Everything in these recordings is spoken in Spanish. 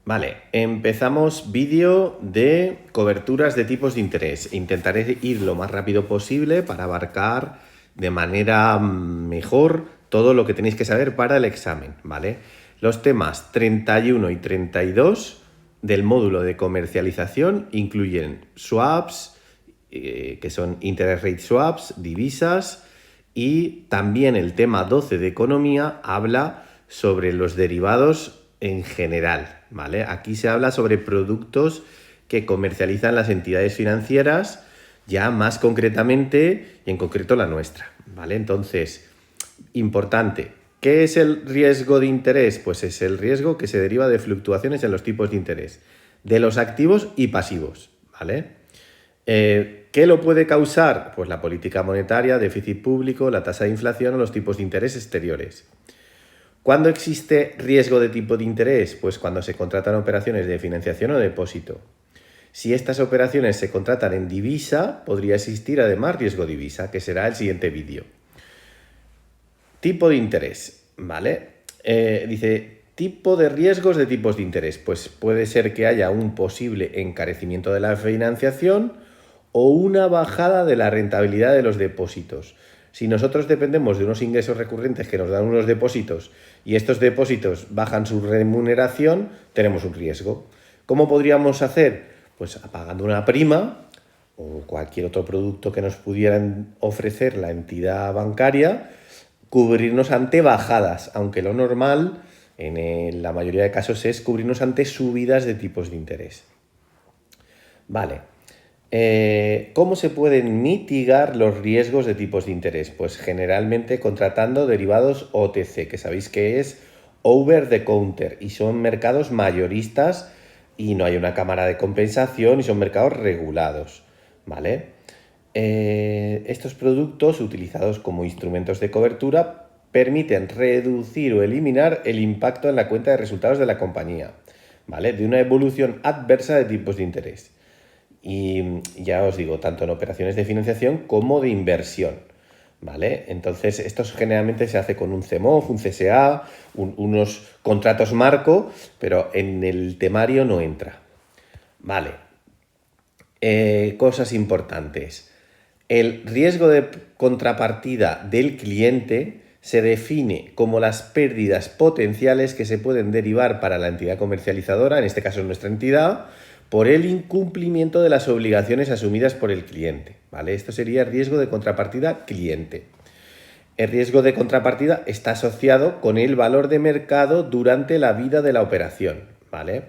Vale, empezamos vídeo de coberturas de tipos de interés. Intentaré ir lo más rápido posible para abarcar de manera mejor todo lo que tenéis que saber para el examen, ¿vale? Los temas 31 y 32 del módulo de comercialización incluyen swaps, que son interest rate swaps, divisas, y también el tema 12 de economía habla sobre los derivados en general, ¿vale? Aquí se habla sobre productos que comercializan las entidades financieras, ya más concretamente y en concreto la nuestra, ¿vale? Entonces, importante, ¿qué es el riesgo de interés? Pues es el riesgo que se deriva de fluctuaciones en los tipos de interés, de los activos y pasivos, ¿vale? ¿Qué lo puede causar? Pues la política monetaria, déficit público, la tasa de inflación o los tipos de interés exteriores. ¿Cuándo existe riesgo de tipo de interés? Pues cuando se contratan operaciones de financiación o depósito. Si estas operaciones se contratan en divisa, podría existir además riesgo divisa, que será el siguiente vídeo. Tipo de interés, ¿vale? Dice, tipo de riesgos de tipos de interés. Pues puede ser que haya un posible encarecimiento de la financiación o una bajada de la rentabilidad de los depósitos. Si nosotros dependemos de unos ingresos recurrentes que nos dan unos depósitos y estos depósitos bajan su remuneración, tenemos un riesgo. ¿Cómo podríamos hacer? Pues pagando una prima o cualquier otro producto que nos pudieran ofrecer la entidad bancaria, cubrirnos ante bajadas, aunque lo normal en la mayoría de casos es cubrirnos ante subidas de tipos de interés. Vale. ¿Cómo se pueden mitigar los riesgos de tipos de interés? Pues generalmente contratando derivados OTC, que sabéis que es over the counter, y son mercados mayoristas y no hay una cámara de compensación y son mercados regulados, ¿vale? Estos productos utilizados como instrumentos de cobertura permiten reducir o eliminar el impacto en la cuenta de resultados de la compañía, ¿vale? De una evolución adversa de tipos de interés. Y ya os digo, tanto en operaciones de financiación como de inversión, ¿vale? Entonces, esto generalmente se hace con un CEMOF, un CSA, unos contratos marco, pero en el temario no entra. Vale. Cosas importantes. El riesgo de contrapartida del cliente se define como las pérdidas potenciales que se pueden derivar para la entidad comercializadora, en este caso nuestra entidad, por el incumplimiento de las obligaciones asumidas por el cliente, ¿vale? Esto sería riesgo de contrapartida cliente. El riesgo de contrapartida está asociado con el valor de mercado durante la vida de la operación, ¿vale?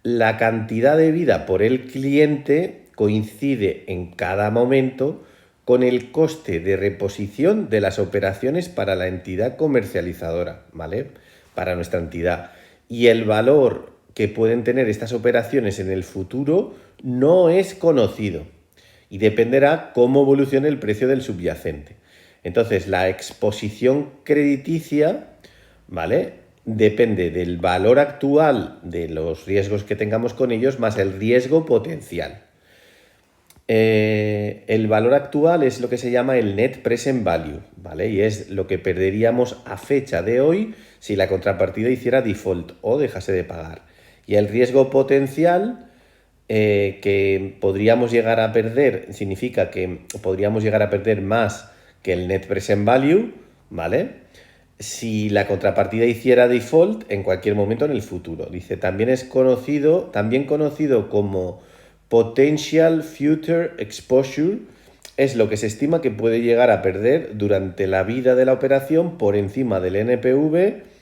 La cantidad de vida por el cliente coincide en cada momento con el coste de reposición de las operaciones para la entidad comercializadora, ¿vale? Para nuestra entidad. Y el valor que pueden tener estas operaciones en el futuro no es conocido y dependerá cómo evolucione el precio del subyacente. Entonces, la exposición crediticia, ¿vale? Depende del valor actual de los riesgos que tengamos con ellos más el riesgo potencial. El valor actual es lo que se llama el net present value, ¿vale? Y es lo que perderíamos a fecha de hoy si la contrapartida hiciera default o dejase de pagar. Y el riesgo potencial que podríamos llegar a perder significa que podríamos llegar a perder más que el net present value, ¿vale? Si la contrapartida hiciera default en cualquier momento en el futuro. Dice, también conocido como Potential Future Exposure, es lo que se estima que puede llegar a perder durante la vida de la operación por encima del NPV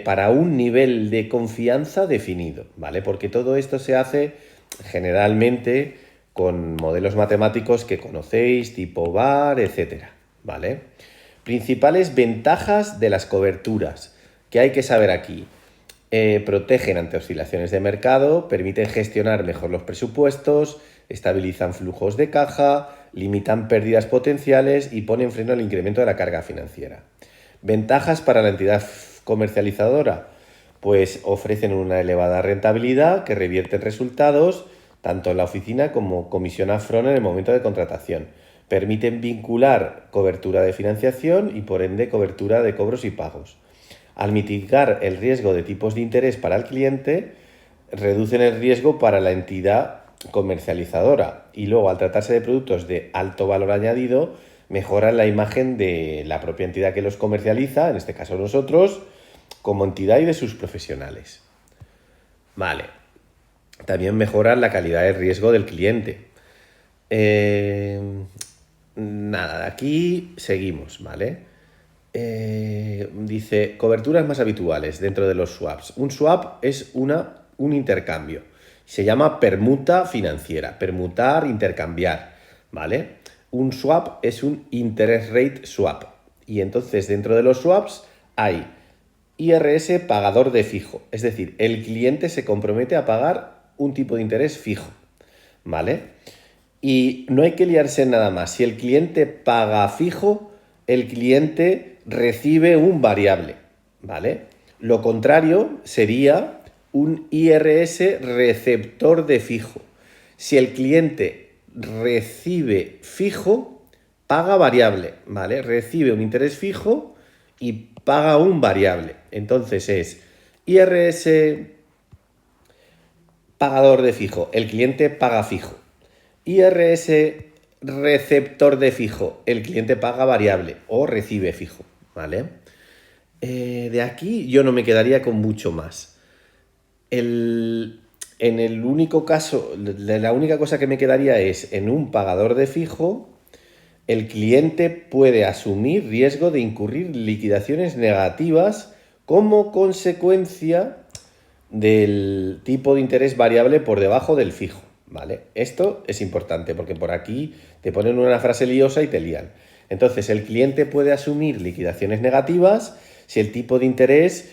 para un nivel de confianza definido, ¿vale? Porque todo esto se hace generalmente con modelos matemáticos que conocéis, tipo VAR, etcétera, ¿vale? Principales ventajas de las coberturas que hay que saber aquí. Protegen ante oscilaciones de mercado, permiten gestionar mejor los presupuestos, estabilizan flujos de caja, limitan pérdidas potenciales y ponen freno al incremento de la carga financiera. Ventajas para la entidad comercializadora, pues ofrecen una elevada rentabilidad que revierte en resultados tanto en la oficina como comisión upfront en el momento de contratación. Permiten vincular cobertura de financiación y por ende cobertura de cobros y pagos. Al mitigar el riesgo de tipos de interés para el cliente, reducen el riesgo para la entidad comercializadora y luego al tratarse de productos de alto valor añadido mejoran la imagen de la propia entidad que los comercializa, en este caso nosotros, como entidad y de sus profesionales. Vale. También mejoran la calidad de riesgo del cliente. Nada, aquí seguimos, ¿vale? Dice, coberturas más habituales dentro de los swaps. Un swap es un intercambio. Se llama permuta financiera. Permutar, intercambiar, ¿vale? Un swap es un interest rate swap. Y entonces dentro de los swaps hay IRS pagador de fijo. Es decir, el cliente se compromete a pagar un tipo de interés fijo, ¿vale? Y no hay que liarse en nada más. Si el cliente paga fijo, el cliente recibe un variable, ¿vale? Lo contrario sería un IRS receptor de fijo. Si el cliente recibe fijo, paga variable, ¿vale? Recibe un interés fijo y paga un variable. Entonces es IRS pagador de fijo, el cliente paga fijo. IRS receptor de fijo, el cliente paga variable o recibe fijo, ¿vale? De aquí yo no me quedaría con mucho más. En el único caso, la única cosa que me quedaría es en un pagador de fijo, el cliente puede asumir riesgo de incurrir liquidaciones negativas como consecuencia del tipo de interés variable por debajo del fijo, ¿vale? Esto es importante porque por aquí te ponen una frase liosa y te lían. Entonces, el cliente puede asumir liquidaciones negativas si el tipo de interés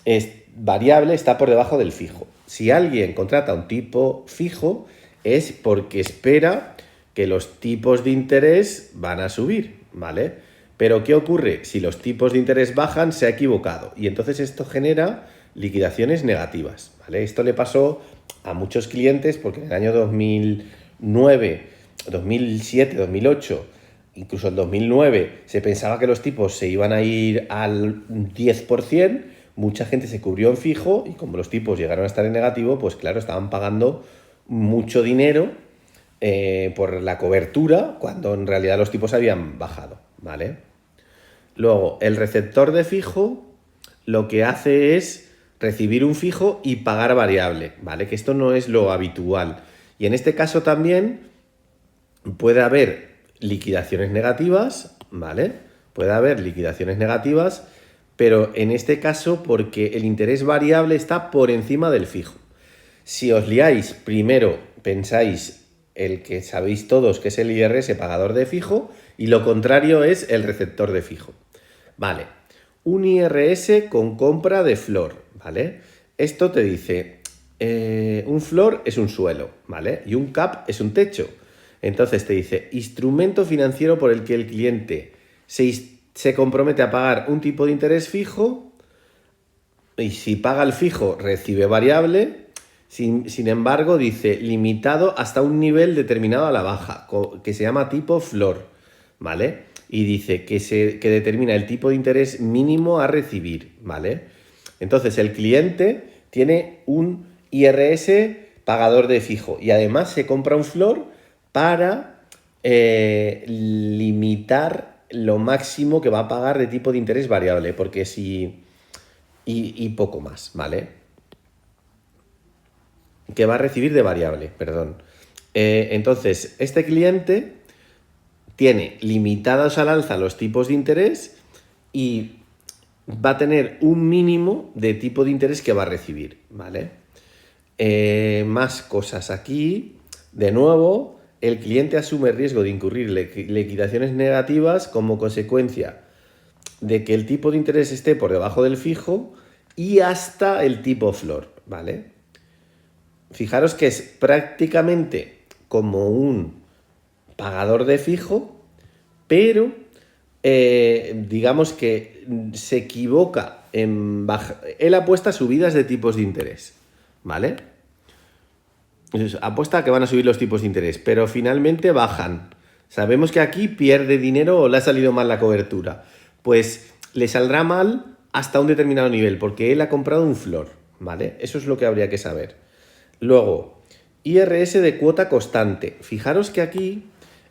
es variable, está por debajo del fijo. Si alguien contrata un tipo fijo es porque espera que los tipos de interés van a subir, ¿vale? Pero ¿qué ocurre? Si los tipos de interés bajan, se ha equivocado y entonces esto genera liquidaciones negativas, ¿vale? Esto le pasó a muchos clientes porque en el año 2009, 2007, 2008, incluso en 2009 se pensaba que los tipos se iban a ir al 10%, mucha gente se cubrió en fijo y como los tipos llegaron a estar en negativo, pues claro, estaban pagando mucho dinero por la cobertura cuando en realidad los tipos habían bajado, ¿vale? Luego, el receptor de fijo lo que hace es recibir un fijo y pagar variable, ¿vale? Que esto no es lo habitual. Y en este caso también puede haber liquidaciones negativas, ¿vale? Puede haber liquidaciones negativas, pero en este caso porque el interés variable está por encima del fijo. Si os liáis, primero pensáis el que sabéis todos que es el IRS pagador de fijo y lo contrario es el receptor de fijo. Vale, un IRS con compra de flor, ¿vale? Esto te dice, un flor es un suelo, ¿vale? Y un cap es un techo. Entonces te dice, instrumento financiero por el que el cliente se compromete a pagar un tipo de interés fijo y si paga el fijo recibe variable. Sin embargo, dice limitado hasta un nivel determinado a la baja, que se llama tipo flor, ¿vale? Y dice que determina el tipo de interés mínimo a recibir, ¿vale? Entonces, el cliente tiene un IRS pagador de fijo y además se compra un flor para limitar lo máximo que va a pagar de tipo de interés variable, porque si... y poco más, ¿vale? Que va a recibir de variable, perdón. Entonces, este cliente tiene limitados al alza los tipos de interés y va a tener un mínimo de tipo de interés que va a recibir, ¿vale? Más cosas aquí. De nuevo, el cliente asume el riesgo de incurrir liquidaciones negativas como consecuencia de que el tipo de interés esté por debajo del fijo y hasta el tipo flor, ¿vale? Fijaros que es prácticamente como un pagador de fijo, pero digamos que se equivoca en él apuesta a subidas de tipos de interés, ¿vale? Entonces, apuesta a que van a subir los tipos de interés, pero finalmente bajan. Sabemos que aquí pierde dinero o le ha salido mal la cobertura. Pues le saldrá mal hasta un determinado nivel, porque él ha comprado un flor, ¿vale? Eso es lo que habría que saber. Luego, IRS de cuota constante. Fijaros que aquí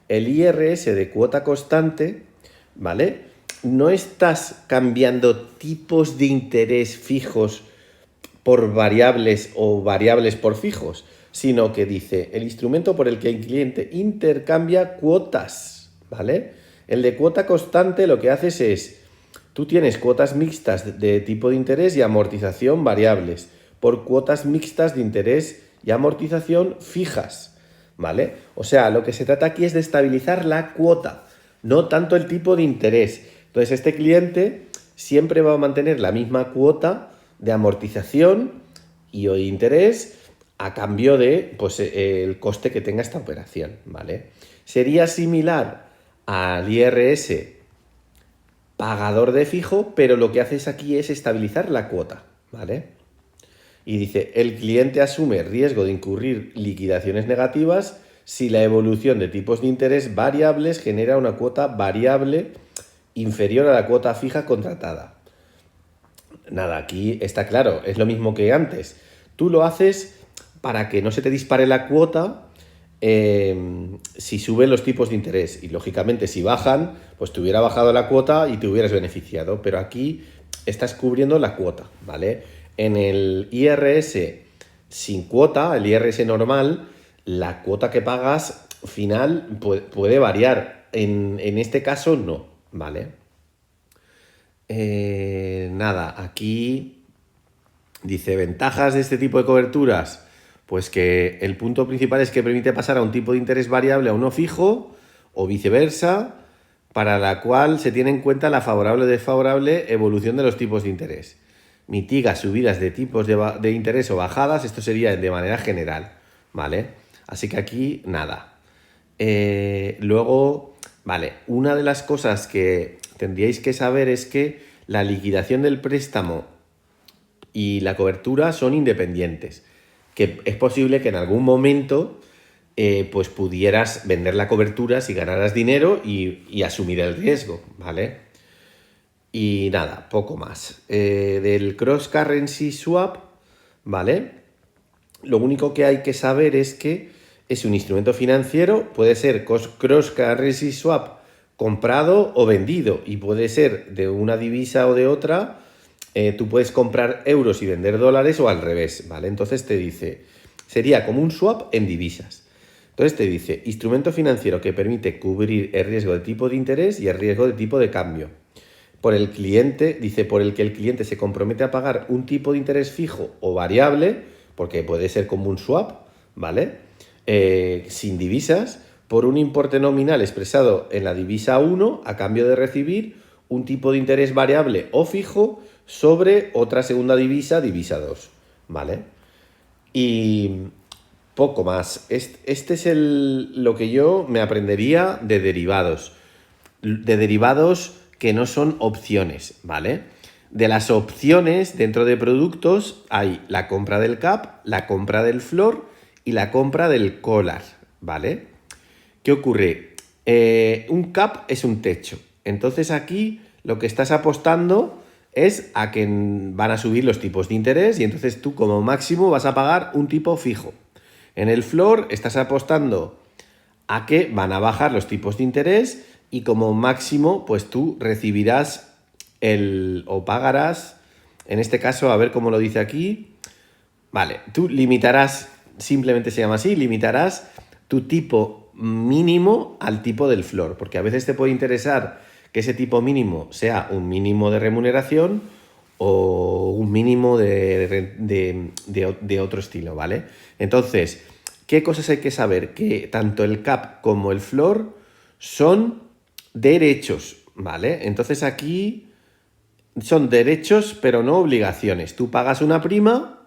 el IRS de cuota constante, ¿vale? No estás cambiando tipos de interés fijos por variables o variables por fijos, sino que dice el instrumento por el que el cliente intercambia cuotas, ¿vale? El de cuota constante lo que haces es, tú tienes cuotas mixtas de tipo de interés y amortización variables por cuotas mixtas de interés y amortización fijas, ¿vale? O sea, lo que se trata aquí es de estabilizar la cuota, no tanto el tipo de interés. Entonces, este cliente siempre va a mantener la misma cuota de amortización y o interés a cambio de pues, el coste que tenga esta operación, ¿vale? Sería similar al IRS pagador de fijo, pero lo que haces aquí es estabilizar la cuota, ¿vale? Y dice, el cliente asume riesgo de incurrir liquidaciones negativas si la evolución de tipos de interés variables genera una cuota variable inferior a la cuota fija contratada. Nada, aquí está claro, es lo mismo que antes. Tú lo haces para que no se te dispare la cuota si suben los tipos de interés. Y lógicamente si bajan, pues te hubiera bajado la cuota y te hubieras beneficiado. Pero aquí estás cubriendo la cuota, ¿vale? En el IRS sin cuota, el IRS normal, la cuota que pagas final puede variar. En este caso no, ¿vale? Nada, aquí dice ventajas de este tipo de coberturas. Pues que el punto principal es que permite pasar a un tipo de interés variable a uno fijo o viceversa, para la cual se tiene en cuenta la favorable o desfavorable evolución de los tipos de interés. Mitiga subidas de tipos de interés o bajadas, esto sería de manera general, ¿vale? Así que aquí nada. Luego, vale, una de las cosas que tendríais que saber es que la liquidación del préstamo y la cobertura son independientes. Que es posible que en algún momento pues pudieras vender la cobertura si ganaras dinero y asumir el riesgo, ¿vale? Y nada, poco más. Del cross currency swap, ¿vale? Lo único que hay que saber es que es un instrumento financiero, puede ser cross currency swap comprado o vendido y puede ser de una divisa o de otra. Tú puedes comprar euros y vender dólares o al revés, ¿vale? Entonces te dice, sería como un swap en divisas. Entonces te dice, instrumento financiero que permite cubrir el riesgo de tipo de interés y el riesgo de tipo de cambio. Por el cliente, dice, por el que el cliente se compromete a pagar un tipo de interés fijo o variable, porque puede ser como un swap, ¿vale? Sin divisas, por un importe nominal expresado en la divisa 1 a cambio de recibir un tipo de interés variable o fijo sobre otra segunda divisa, divisa 2, ¿vale? Y poco más. Este es lo que yo me aprendería de derivados. De derivados que no son opciones, ¿vale? De las opciones dentro de productos hay la compra del cap, la compra del floor y la compra del collar, ¿vale? ¿Qué ocurre? Un cap es un techo. Entonces aquí lo que estás apostando es a que van a subir los tipos de interés y entonces tú como máximo vas a pagar un tipo fijo. En el floor estás apostando a que van a bajar los tipos de interés y como máximo pues tú recibirás o pagarás, en este caso a ver cómo lo dice aquí, vale, tú limitarás, simplemente se llama así, limitarás tu tipo mínimo al tipo del floor, porque a veces te puede interesar que ese tipo mínimo sea un mínimo de remuneración o un mínimo de otro estilo, ¿vale? Entonces, ¿qué cosas hay que saber? Que tanto el cap como el floor son derechos, ¿vale? Entonces aquí son derechos pero no obligaciones. Tú pagas una prima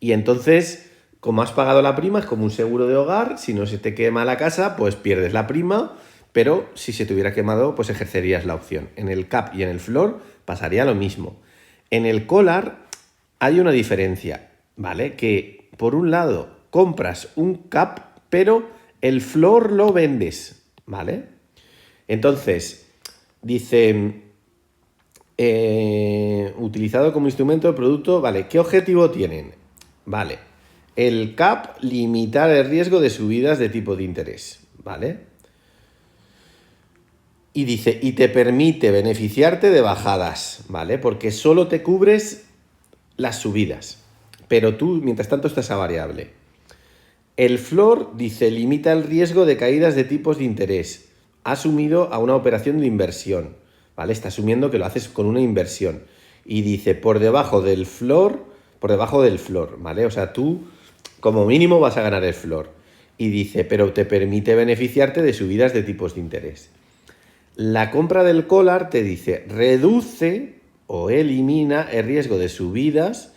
y entonces, como has pagado la prima, es como un seguro de hogar. Si no se te quema la casa, pues pierdes la prima, pero si se te hubiera quemado, pues ejercerías la opción. En el cap y en el floor pasaría lo mismo. En el collar hay una diferencia, ¿vale? Que por un lado compras un cap, pero el floor lo vendes, ¿vale? Entonces, dice, utilizado como instrumento de producto, ¿vale? ¿Qué objetivo tienen? Vale, el CAP, limitar el riesgo de subidas de tipo de interés, ¿vale? Y dice, y te permite beneficiarte de bajadas, ¿vale? Porque solo te cubres las subidas, pero tú, mientras tanto, estás a variable. El floor dice, limita el riesgo de caídas de tipos de interés, asumido a una operación de inversión, ¿vale? Está asumiendo que lo haces con una inversión. Y dice, por debajo del floor, ¿vale? O sea, tú, como mínimo, vas a ganar el floor. Y dice, pero te permite beneficiarte de subidas de tipos de interés. La compra del collar te dice, reduce o elimina el riesgo de subidas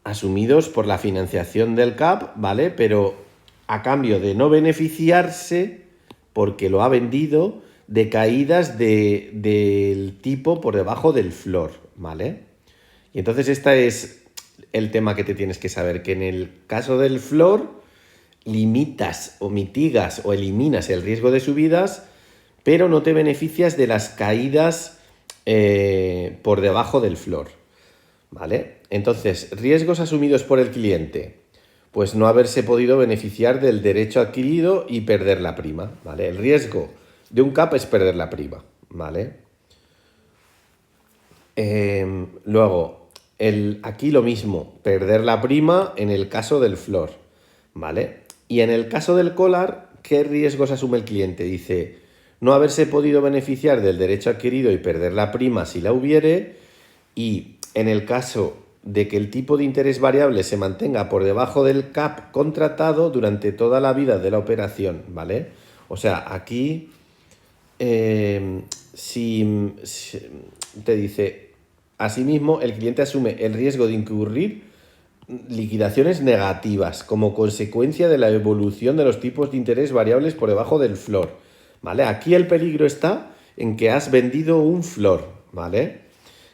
asumidos por la financiación del CAP, ¿vale? Pero a cambio de no beneficiarse, porque lo ha vendido, de caídas del tipo por debajo del floor, ¿vale? Y entonces este es el tema que te tienes que saber, que en el caso del floor limitas o mitigas o eliminas el riesgo de subidas, pero no te beneficias de las caídas por debajo del floor, ¿vale? Entonces, riesgos asumidos por el cliente, pues no haberse podido beneficiar del derecho adquirido y perder la prima, ¿vale? El riesgo de un CAP es perder la prima, ¿vale? Luego, aquí lo mismo, perder la prima en el caso del floor, ¿vale? Y en el caso del collar, ¿qué riesgos asume el cliente? Dice, no haberse podido beneficiar del derecho adquirido y perder la prima si la hubiere, y en el caso de que el tipo de interés variable se mantenga por debajo del CAP contratado durante toda la vida de la operación, ¿vale? O sea, aquí si te dice, asimismo, el cliente asume el riesgo de incurrir liquidaciones negativas como consecuencia de la evolución de los tipos de interés variables por debajo del floor, ¿vale? Aquí el peligro está en que has vendido un floor, ¿vale?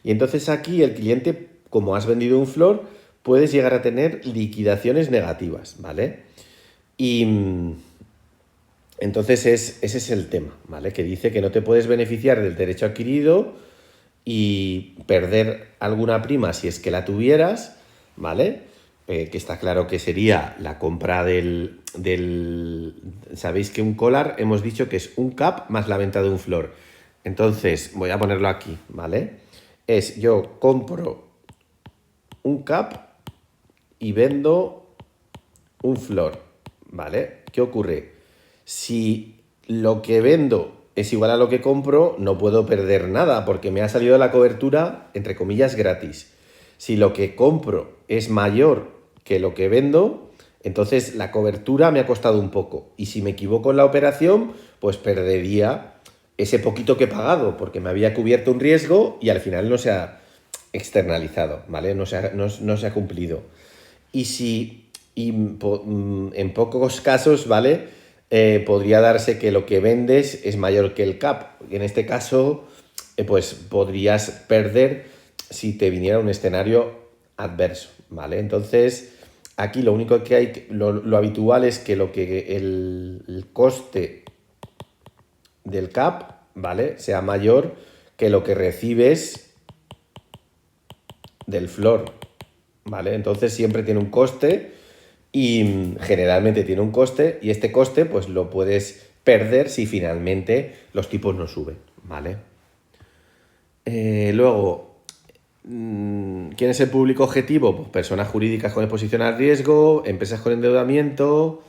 Y entonces aquí el cliente, como has vendido un floor, puedes llegar a tener liquidaciones negativas, ¿vale? Y entonces ese es el tema, ¿vale? Que dice que no te puedes beneficiar del derecho adquirido y perder alguna prima si es que la tuvieras, ¿vale? Que está claro que sería la compra Sabéis que un collar hemos dicho que es un CAP más la venta de un floor. Entonces, voy a ponerlo aquí, ¿vale? Yo compro un CAP y vendo un floor, ¿vale? ¿Qué ocurre? Si lo que vendo es igual a lo que compro, no puedo perder nada porque me ha salido la cobertura, entre comillas, gratis. Si lo que compro es mayor que lo que vendo, entonces la cobertura me ha costado un poco. Y si me equivoco en la operación, pues perdería ese poquito que he pagado porque me había cubierto un riesgo y al final no se ha externalizado, ¿vale? No se ha cumplido. En pocos casos, ¿vale? Podría darse que lo que vendes es mayor que el CAP. En este caso, pues podrías perder si te viniera un escenario adverso, ¿vale? Entonces, aquí lo único que hay, lo habitual es que el coste del CAP, ¿vale? Sea mayor que lo que recibes del floor, ¿vale? Entonces siempre tiene un coste y generalmente tiene un coste y este coste pues lo puedes perder si finalmente los tipos no suben, ¿vale? Luego, ¿quién es el público objetivo? Pues personas jurídicas con exposición al riesgo, empresas con endeudamiento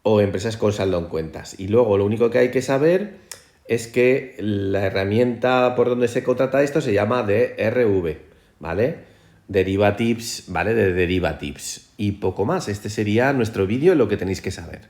o empresas con saldo en cuentas. Y luego lo único que hay que saber es que la herramienta por donde se contrata esto se llama DRV, ¿vale? Derivatives, ¿vale? De derivatives. Y poco más. Este sería nuestro vídeo, lo que tenéis que saber.